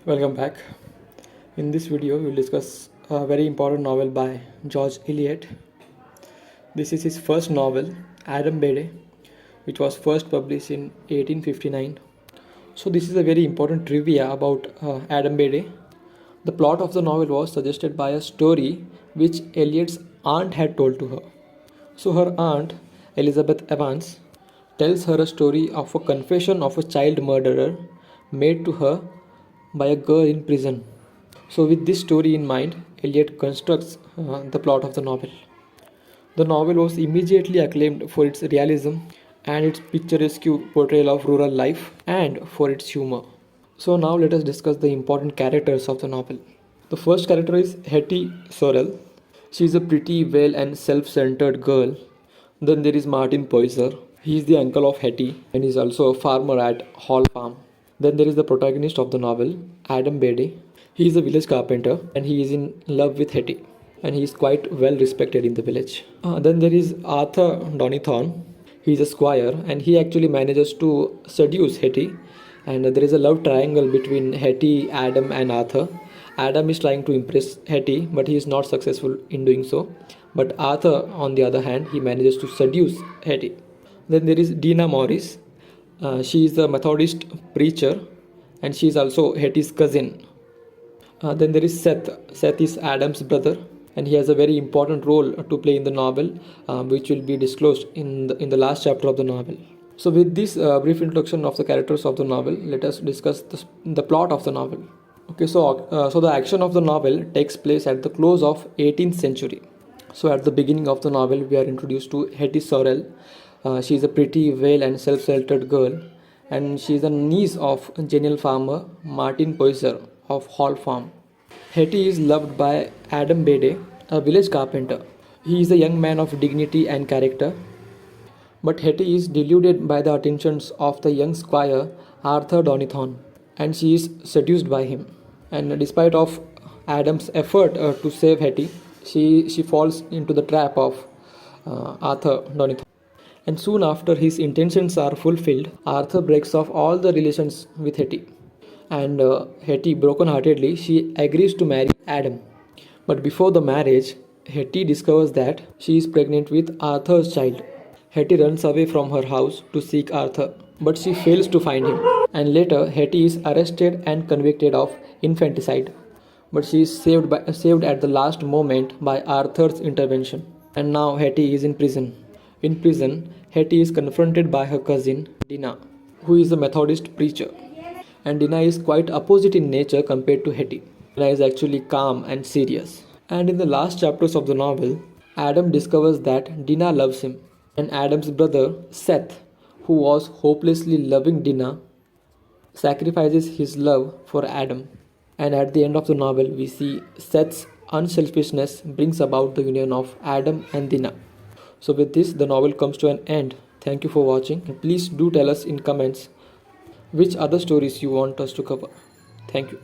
Welcome back. In this video, we will discuss a very important novel by George Eliot. This is his first novel, Adam Bede, which was first published in 1859. So this is a very important trivia about Adam Bede. The plot of the novel was suggested by a story which Eliot's aunt had told to her. So her aunt, Elizabeth Evans, tells her a story of a confession of a child murderer made to her by a girl in prison. So with this story in mind, Eliot constructs the plot of the novel. The novel was immediately acclaimed for its realism and its picturesque portrayal of rural life and for its humor. So now let us discuss the important characters of the novel. The first character is Hetty Sorrel. She is a pretty, well and self-centered girl. Then there is Martin Poyser. He is the uncle of Hetty and is also a farmer at Hall Farm. Then there is the protagonist of the novel, Adam Bede. He is a village carpenter and he is in love with Hetty and he is quite well respected in the village. Then there is Arthur Donithorn. He is a squire and he actually manages to seduce Hetty, and there is a love triangle between Hetty, Adam and Arthur. Adam is trying to impress Hetty but he is not successful in doing so. But Arthur, on the other hand, he manages to seduce Hetty. Then there is Dina Morris. She is a Methodist preacher and she is also Hetty's cousin. Then there is Seth. Seth is Adam's brother and he has a very important role to play in the novel, which will be disclosed in the last chapter of the novel. So with this brief introduction of the characters of the novel, let us discuss the plot of the novel. Okay, so the action of the novel takes place at the close of 18th century. So at the beginning of the novel, we are introduced to Hetty Sorrel. She is a pretty, well and self-centered girl, and she is the niece of genial farmer Martin Poyser of Hall Farm. Hetty is loved by Adam Bede, a village carpenter. He is a young man of dignity and character, but Hetty is deluded by the attentions of the young squire Arthur Donithorn, and she is seduced by him. And despite of Adam's effort to save Hetty, she falls into the trap of Arthur Donithorn. And soon after his intentions are fulfilled, Arthur breaks off all the relations with Hetty. And Hetty, broken-heartedly, she agrees to marry Adam. But before the marriage, Hetty discovers that she is pregnant with Arthur's child. Hetty runs away from her house to seek Arthur, but she fails to find him. And later, Hetty is arrested and convicted of infanticide. But she is saved at the last moment by Arthur's intervention. And now Hetty is in prison. In prison, Hetty is confronted by her cousin, Dina, who is a Methodist preacher. And Dina is quite opposite in nature compared to Hetty. Dina is actually calm and serious. And in the last chapters of the novel, Adam discovers that Dina loves him. And Adam's brother, Seth, who was hopelessly loving Dina, sacrifices his love for Adam. And at the end of the novel, we see Seth's unselfishness brings about the union of Adam and Dina. So with this, the novel comes to an end. Thank you for watching. Please do tell us in comments which other stories you want us to cover. Thank you.